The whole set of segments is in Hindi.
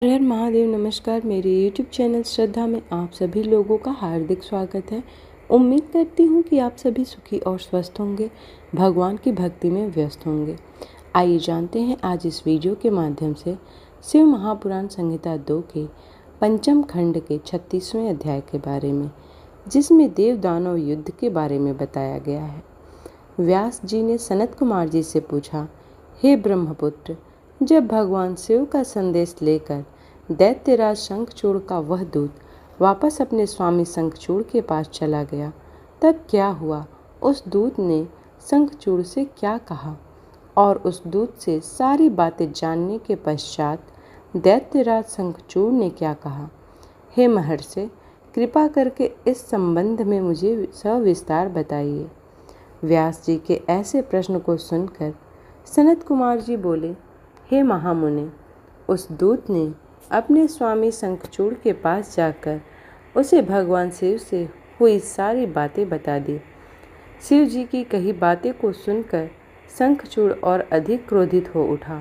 हर हर महादेव। नमस्कार। मेरे YouTube चैनल श्रद्धा में आप सभी लोगों का हार्दिक स्वागत है। उम्मीद करती हूँ कि आप सभी सुखी और स्वस्थ होंगे, भगवान की भक्ति में व्यस्त होंगे। आइए जानते हैं आज इस वीडियो के माध्यम से शिव महापुराण संहिता 2 के पंचम खंड के 36वें अध्याय के बारे में, जिसमें देव दानव युद्ध के बारे में बताया गया है। व्यास जी ने सनत कुमार जी से पूछा, हे ब्रह्मपुत्र, जब भगवान शिव का संदेश लेकर दैत्यराज शंखचूड़ का वह दूत वापस अपने स्वामी शंखचूड़ के पास चला गया, तब क्या हुआ? उस दूत ने शंखचूड़ से क्या कहा? और उस दूत से सारी बातें जानने के पश्चात दैत्यराज शंखचूड़ ने क्या कहा? हे महर्षि, कृपा करके इस संबंध में मुझे सविस्तार बताइए। व्यास जी के ऐसे प्रश्न को सुनकर सनत कुमार जी बोले, हे महामुनि, उस दूत ने अपने स्वामी शंखचूड़ के पास जाकर उसे भगवान शिव से हुई सारी बातें बता दी। शिव जी की कही बातें को सुनकर शंखचूड़ और अधिक क्रोधित हो उठा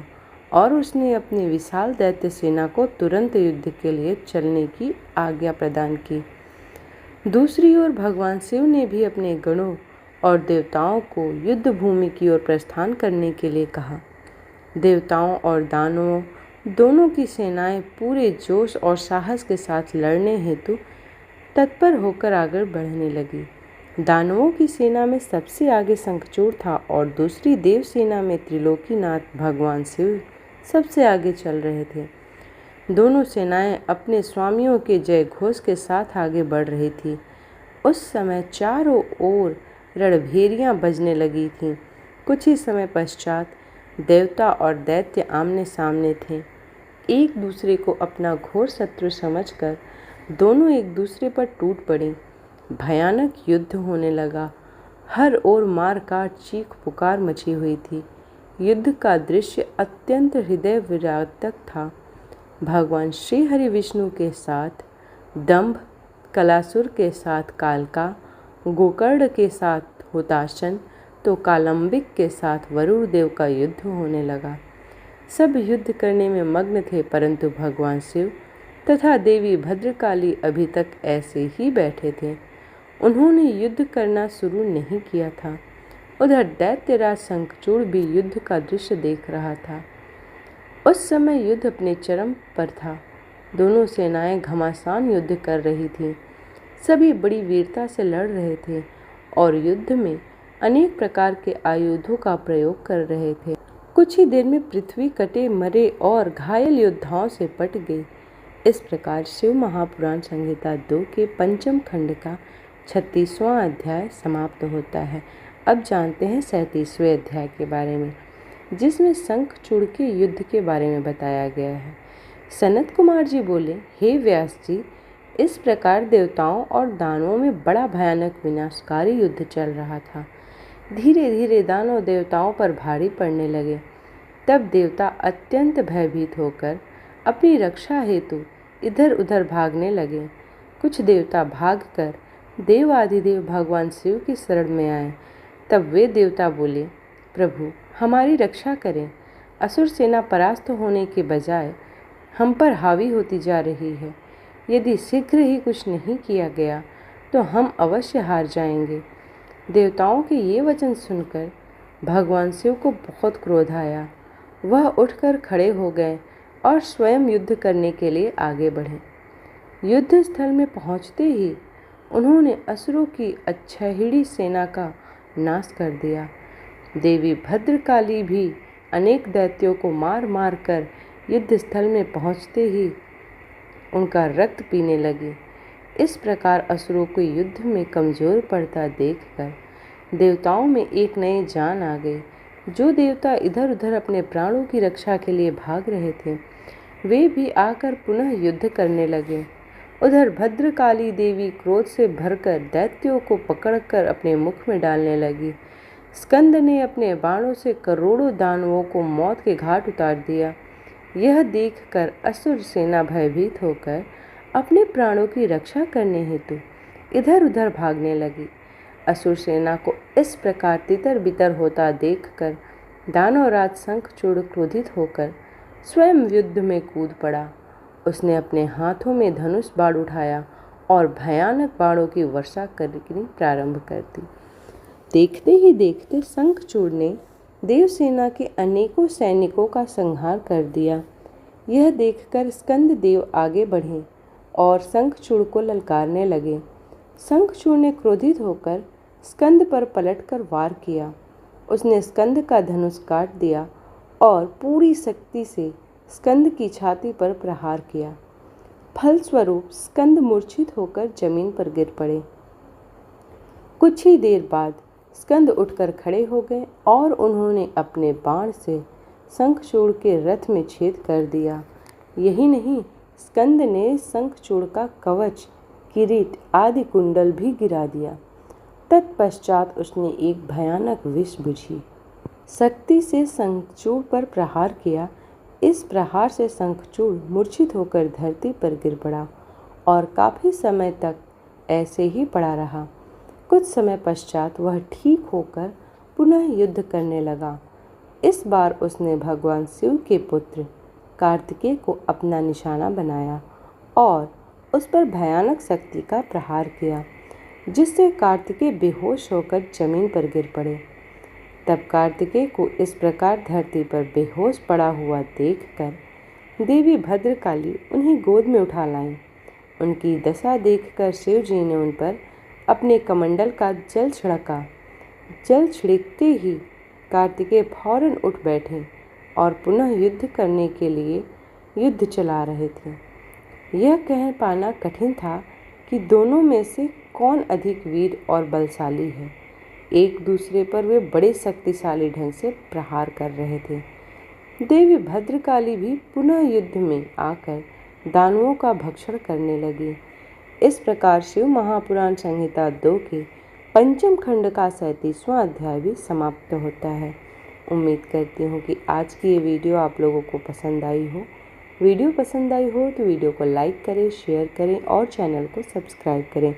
और उसने अपनी विशाल दैत्य सेना को तुरंत युद्ध के लिए चलने की आज्ञा प्रदान की। दूसरी ओर भगवान शिव ने भी अपने गणों और देवताओं को युद्ध भूमि की ओर प्रस्थान करने के लिए कहा। देवताओं और दानवों दोनों की सेनाएं पूरे जोश और साहस के साथ लड़ने हेतु तत्पर होकर आगे बढ़ने लगी। दानवों की सेना में सबसे आगे शंखचूड़ था और दूसरी देव सेना में त्रिलोकीनाथ भगवान शिव सबसे आगे चल रहे थे। दोनों सेनाएं अपने स्वामियों के जय घोष के साथ आगे बढ़ रही थी। उस समय चारों ओर रणभेरियां बजने लगी थीं। कुछ ही समय पश्चात देवता और दैत्य आमने सामने थे। एक दूसरे को अपना घोर शत्रु समझकर दोनों एक दूसरे पर टूट पड़े। भयानक युद्ध होने लगा। हर ओर मार काट, चीख पुकार मची हुई थी। युद्ध का दृश्य अत्यंत हृदय विदारक था। भगवान श्री हरि विष्णु के साथ दंभ, कलासुर के साथ कालका, गोकर्ण के साथ हुताशन तो कालंबिक के साथ वरुण देव का युद्ध होने लगा। सब युद्ध करने में मग्न थे, परंतु भगवान शिव तथा देवी भद्रकाली अभी तक ऐसे ही बैठे थे। उन्होंने युद्ध करना शुरू नहीं किया था। उधर दैत्यराज शंखचूड़ भी युद्ध का दृश्य देख रहा था। उस समय युद्ध अपने चरम पर था। दोनों सेनाएं घमासान युद्ध कर रही थीं। सभी बड़ी वीरता से लड़ रहे थे और युद्ध में अनेक प्रकार के आयुधों का प्रयोग कर रहे थे। कुछ ही देर में पृथ्वी कटे मरे और घायल योद्धाओं से पट गई। इस प्रकार शिव महापुराण संहिता 2 के पंचम खंड का 36वां अध्याय समाप्त होता है। अब जानते हैं 37वें अध्याय के बारे में, जिसमें शंखचूड़ के युद्ध के बारे में बताया गया है। सनत कुमार जी बोले, हे व्यास जी, इस प्रकार देवताओं और दानवों में बड़ा भयानक विनाशकारी युद्ध चल रहा था। धीरे धीरे दानव देवताओं पर भारी पड़ने लगे। तब देवता अत्यंत भयभीत होकर अपनी रक्षा हेतु इधर उधर भागने लगे। कुछ देवता भागकर देवाधिदेव भगवान शिव की शरण में आए। तब वे देवता बोले, प्रभु, हमारी रक्षा करें। असुर सेना परास्त होने के बजाय हम पर हावी होती जा रही है। यदि शीघ्र ही कुछ नहीं किया गया तो हम अवश्य हार जाएंगे। देवताओं के ये वचन सुनकर भगवान शिव को बहुत क्रोध आया। वह उठकर खड़े हो गए और स्वयं युद्ध करने के लिए आगे बढ़े। युद्ध स्थल में पहुंचते ही उन्होंने असुरों की अच्छाहिड़ी सेना का नाश कर दिया। देवी भद्रकाली भी अनेक दैत्यों को मार मार कर युद्ध स्थल में पहुंचते ही उनका रक्त पीने लगी। इस प्रकार असुरों को युद्ध में कमजोर पड़ता देखकर देवताओं में एक नई जान आ गई। जो देवता इधर उधर अपने प्राणों की रक्षा के लिए भाग रहे थे, वे भी आकर पुनः युद्ध करने लगे। उधर भद्रकाली देवी क्रोध से भरकर दैत्यों को पकड़कर अपने मुख में डालने लगी। स्कंद ने अपने बाणों से करोड़ों दानवों को मौत के घाट उतार दिया। यह देखकर असुर सेना भयभीत होकर अपने प्राणों की रक्षा करने हेतु इधर उधर भागने लगी। असुर सेना को इस प्रकार तितर बितर होता देखकर दानवराज शंखचूड़ क्रोधित होकर स्वयं युद्ध में कूद पड़ा उसने अपने हाथों में धनुष बाण उठाया और भयानक बाणों की वर्षा करनी प्रारंभ कर दी। देखते ही देखते शंखचूड़ ने देवसेना के अनेकों सैनिकों का संहार कर दिया। यह देखकर स्कंद देव आगे बढ़े और शंखचूड़ को ललकारने लगे। शंखचूड़ ने क्रोधित होकर स्कंद पर पलटकर वार किया। उसने स्कंद का धनुष काट दिया और पूरी शक्ति से स्कंद की छाती पर प्रहार किया। फलस्वरूप स्कंद मूर्छित होकर जमीन पर गिर पड़े। कुछ ही देर बाद स्कंद उठकर खड़े हो गए और उन्होंने अपने बाण से शंखचूड़ के रथ में छेद कर दिया। यही नहीं, स्कंद ने शंखचूड़ का कवच, किरीट आदि कुंडल भी गिरा दिया। तत्पश्चात उसने एक भयानक विष बुझी शक्ति से शंखचूड़ पर प्रहार किया। इस प्रहार से शंखचूड़ मूर्छित होकर धरती पर गिर पड़ा और काफी समय तक ऐसे ही पड़ा रहा। कुछ समय पश्चात वह ठीक होकर पुनः युद्ध करने लगा। इस बार उसने भगवान शिव के पुत्र कार्तिकेय को अपना निशाना बनाया और उस पर भयानक शक्ति का प्रहार किया, जिससे कार्तिकेय बेहोश होकर जमीन पर गिर पड़े। तब कार्तिकेय को इस प्रकार धरती पर बेहोश पड़ा हुआ देखकर देवी भद्रकाली उन्हें गोद में उठा लाईं। उनकी दशा देखकर शिव जी ने उन पर अपने कमंडल का जल छिड़का। जल छिड़कते ही कार्तिकेय फौरन उठ बैठे और पुनः युद्ध करने के लिए युद्ध चला रहे थे। यह कह पाना कठिन था कि दोनों में से कौन अधिक वीर और बलशाली है। एक दूसरे पर वे बड़े शक्तिशाली ढंग से प्रहार कर रहे थे। देवी भद्रकाली भी पुनः युद्ध में आकर दानवों का भक्षण करने लगी। इस प्रकार शिव महापुराण संहिता 2 के पंचम खंड का 37वां अध्याय भी समाप्त होता है। उम्मीद करती हूँ कि आज की ये वीडियो आप लोगों को पसंद आई हो। वीडियो पसंद आई हो तो वीडियो को लाइक करें, शेयर करें और चैनल को सब्सक्राइब करें।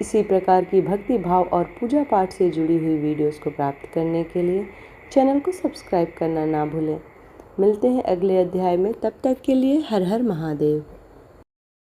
इसी प्रकार की भक्ति भाव और पूजा पाठ से जुड़ी हुई वीडियोस को प्राप्त करने के लिए चैनल को सब्सक्राइब करना ना भूलें। मिलते हैं अगले अध्याय में, तब तक के लिए हर हर महादेव।